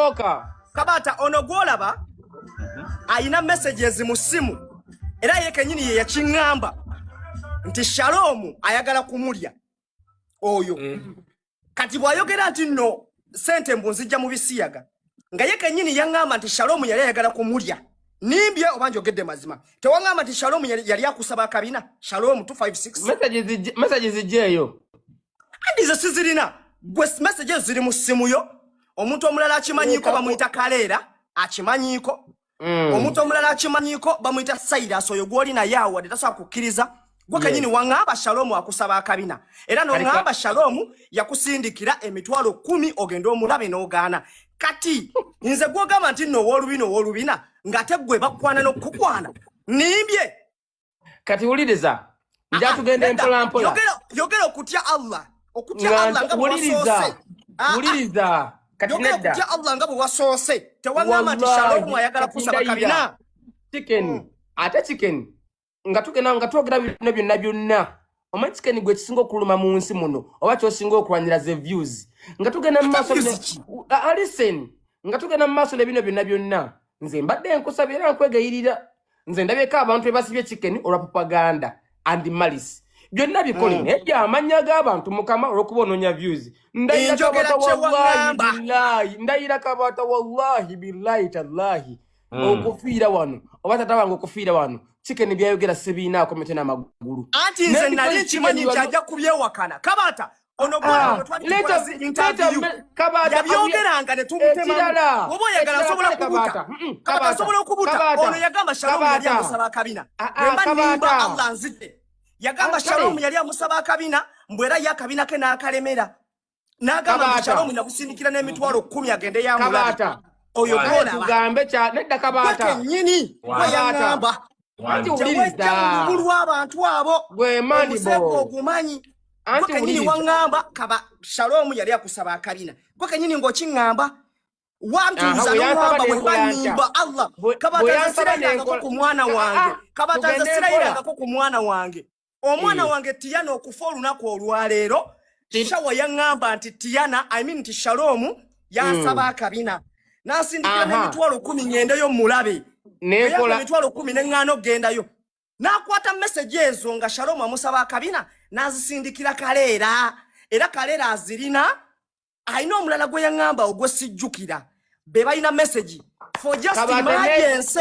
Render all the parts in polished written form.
Soka. Kabata ono gwolaba ayina messages mu simu era ye kenyini ye yakingamba nti Shalom ayagala kumulya oyo kati bwayogera nti no sente mbunzijja mu bisiyaga nga ye kenyini yangamba nti Shalom yali ayagala kumulya nimbye obanje ogedde mazima tewangamba nti Shalom yali akusaba akabina Shalom 256 messages zijeyo andizo sizirina gwe messages ziri mu simu yo omuntu omulala akimanyiko bamuyita Kalera akimanyiko omuntu omulala akimanyiko bamuyita Silas oyo gwoli na yawa detaso kukiriza gwe kanyini wangamba Shalom akusaba akabina era no ngamba Shalom yakusindikira emitwalo 10 ogenda omulabe n'ogaana kati nze gwogamba nti no wolubina ngate gwe bakwana n'okukwana nimbye kati uliriza nja tugende empola yogera okutya Allah nga uliriza kati nedda okutya Allah nga bwasose tewangamba nti Shalom ayagala kusaba kabina chicken ate chicken nga twogera byonna byonna omanyi chicken gwe kisinga okuluma mu nsi muno oba kyosinga okulwanira ze views nga tugenda mu maaso listen nga tugenda mu maaso bino byonna byonna nze mbadde nkusabye era nkwegayirira nze ndabeka abantu ebasibye chicken olwa propaganda and malice byonna bikole nejja amanya g'abantu mukama olw'okubonoonya views ndayira kabata wallahi billahi tallahi okufiira wano oba tata wange okufiira wano chicken byayogera sebiinaako mete n'amagulu anti nze nali nkimanyi nti ajja kubyewakana kabata ono gwe twali interview yabyogeranga ne tumutema oba oyagala asobola kubuta kabata asobola okubuta ono yagamba Shalom yali amusaba akabina wemba nimba Allah nzidde yagamba Shalom yali amusaba akabina mbwera yakabina ke n'akalemera n'agamba Shalom nakusindikira n'emitwalo 10 agende yamulaba oyo gona tugambe kya nedda kabata nyini bayangamba anti uliriza bulwa abantu abo gwe mani bo ogumanyi anti uliriza wangamba kaba Shalom yali akusaba akabina gwe kenyini ng'okingamba wantuza n'omwamba bwebanimba Allah kabata sirayirangako ku mwana wange kabata sirayirangako ku mwana wange omwana wange Tiana okufa olunaku olwaleero shawa yangamba nti Tiana nti Shalom yansaba akabina nasindikira n'emitwalo 10 ngendeyo mulabe nekola emitwalo 10 n'engano gendayo nakwata message ezo nga Shalom amusaba akabina nazisindikira Kalera era Kalera azirina ayina omulala gwe yangamba ogwe sijjukira be balina message for just emergency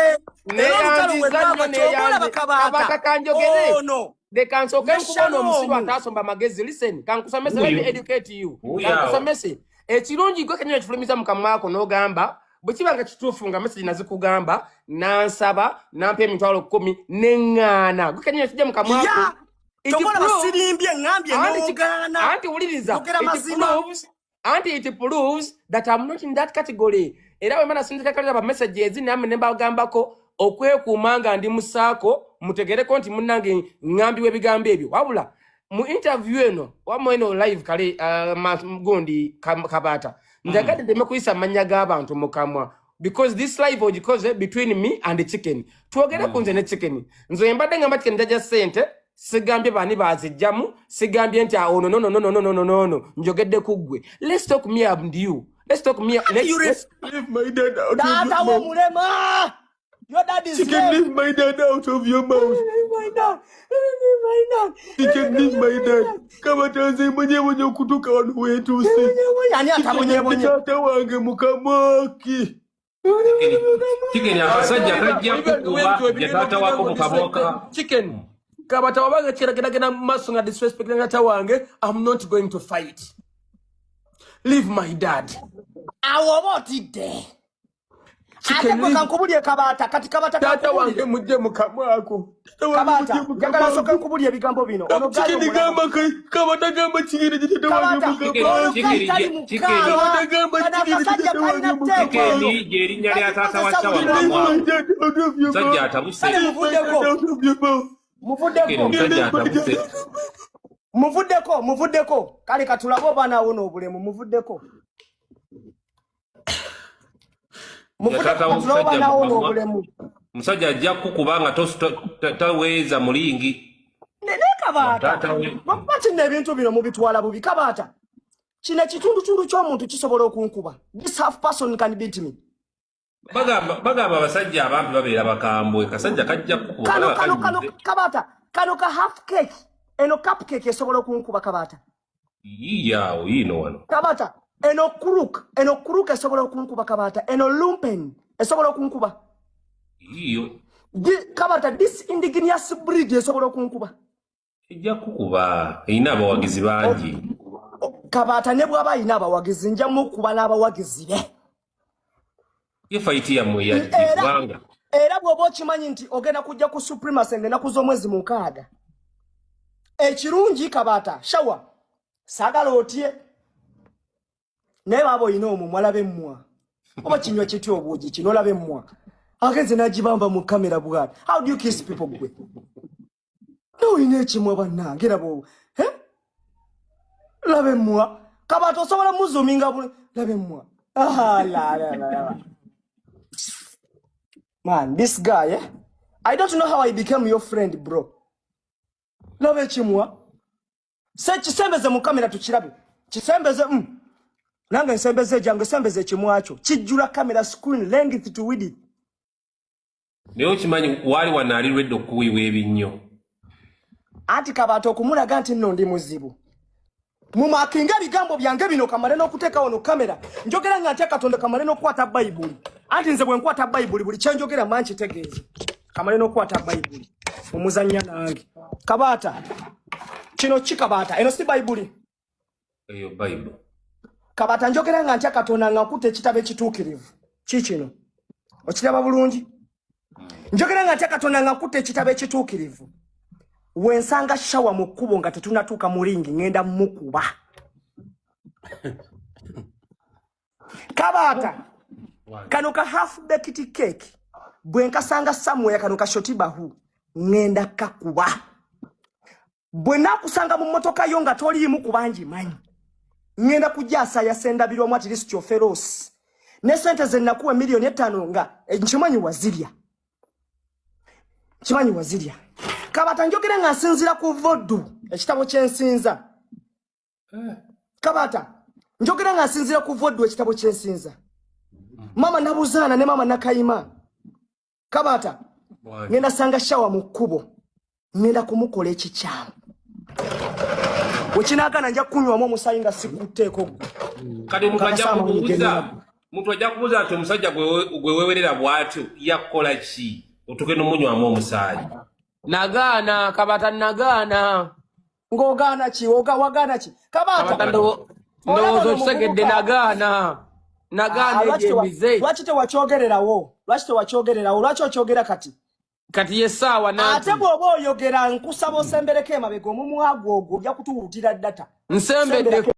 they can so can kubono omusiba atasomba magezi listen can kusomesa let me educate you can kusomesa ekirungi gwe kenyo kifulumiza mukamwako n'ogamba bwekibanga kituufu nga message nazikugamba nansaba nampa emitwalo 10 n'engana gwe kenyo kijja mukamwako tokola basirimbye ngambye n'ogana anti uliriza it proves that I'm not in that category era we mana sindika kalira ba messages namwe ne bagambako okwekuumanga ndi musaako mutegereko nti munnange ngambi webigambo ebyo wabula mu interview eno wamweno live kale gundi kabata njagade ndeme kuyisa amanya g'abantu mukamwa because this live was between me and the chicken twogere kunze ne chicken nzo mbadde ngamba chicken jaja sente sigambye bani bazijjamu sigambye nti no njogedde kuggwe let's talk me and you let's talk me leave my dad out of your mouth. Your dad is chicken, leave my dad out of your mouth. Chicken, leave my dad. Kama tanze mwenye kutoka wanu wetu si. Yani ata mwenye. Tata wange mukamaki. Chicken ya kasajja kajja kukuba ya tata wako mukamoka. Chicken. Kama tawabaga kira maso nga disrespect na tata wange, I'm not going to fight. Leave my dad. Awobotide. Ate kwa kankubulie kabata kati kabata tata wange mujje mukamwako kabata jagala soka nkubulie ebigambo bino ono gali mugamba kabata gamba chigere tata wange mukamwako kabata gamba chigere tata wange mukamwako ni jerinya lya tata wa chawa sajja atabuse muvuddeko kale katulabo bana wono obulemu muvuddeko musajja ajja kukubanga taweza mulingi kabata bakati nebintu bino mubitwala bubi kabata Chine kitundu ky'omuntu kisobola okunkuba. This half person can beat me. Bagamba abasajja abampi babeera bakambwe kasajja kajja kukuba. Kano Kabata. Kano ka half cake. Eno cupcake esobola okunkuba Kabata. Yaawo yino wano. Kabata. Eno crook esobola okunkuba Kabata. Eno lumpen esobola okunkuba. Iyo. Kabata this indigenous breed esobola okunkuba. Ejja kukuba ina abawagizi bangi. Kabata ne bwaba ina abawagizi nja mukuba n'abawagizi be. Ye fight ya moya kibanga. Era bwoba okimanyi nti ogenda kujja ku supremacy ng'enaku z'omwezi mukaaga. Ekirungi Kabata shawa sagala otye naye babo ina omumwa labe mmwa oba kinywa kityo obuugi kino labe mmwa agenze n'agibamba mu kamera bwati. How do you kiss people gwe? No ina ekimwa bannange rabo labe mmwa Kabata osobola muzuminga bule labe mmwa. La. Man, this guy, I don't know how I became your friend, bro. Love chimwa. Se chisembeze mu kamera tukirabe. Chisembeze Nange nsembeze jange sembeze chimwacho. Kijula kamera screen length to width. Leo kimanyi wali wanalirwedde okuwiwa ebinnyo. Ati Kabata okumulaga nti nno ndi muzibu. Mumakinga bigambo byange bino kamale n'okuteeka wano kamera. Njogera nga ntya Katonda kamale n'okwata Bayibuli. Anti nze bwe nkwata Bayibuli buli kye njogera manchi tegeeze. Kamale n'okwata Bayibuli. Omuzannya nange. Kabata. Kino ki Kabata? Eno si Bayibuli. Eyo Bayibuli. Kabata njogera nga ntya Katonda nga nkutte ekitabo ekituukirivu. Ki kino? Okiraba bulungi? Njogera nga ntya Katonda nga nkutte ekitabo ekituukirivu. Wensanga shawa mu kkubo nga tetunatuuka mu ringi ngenda mukuba. Kabata. Kano ka half baked cake. Bwe nkasanga somewhere kano ka shoti bahu ngenda kakuba. Bwe nakusanga mu motoka yo nga toliimu kubangi manyi. Ngenda kujasa ya sendabirwa mu at least your feroz. Ne sente ze nakuwa milioni 5 nga nkimanyi wazirya. Kimanyi wazirya. Kabata njogera nga nsinzira ku vodu ekitabo kyensinza. Kabata njogera nga nsinzira ku vodu ekitabo kyensinza. Mama nabuzana ne mama nakayima. Kabata ngenda sanga shawa mu kkubo ngenda kumukola ekikyamu. Wekinaagana nja kunywamu omusaayi nga sikuteeko. Kati muntu ajja kubuuza ati omusajja gwe wewerera bw'atyo yakola ki otugenda omunywamu omusaayi? Nagana Kabata nagana. Ng'ogaana ki? Wagaana ki? Kabata ndowooza okisegedde nagana. Nagana ebyemize. Lwaki tewakyogererawo? Lwaki okyogera kati? Kati yesaawa nanti. Ate bw'oba oyogera nkusaba osembereko emabega omumwa gwo ogwo ojja kutuwulutira ddata. Nsembedde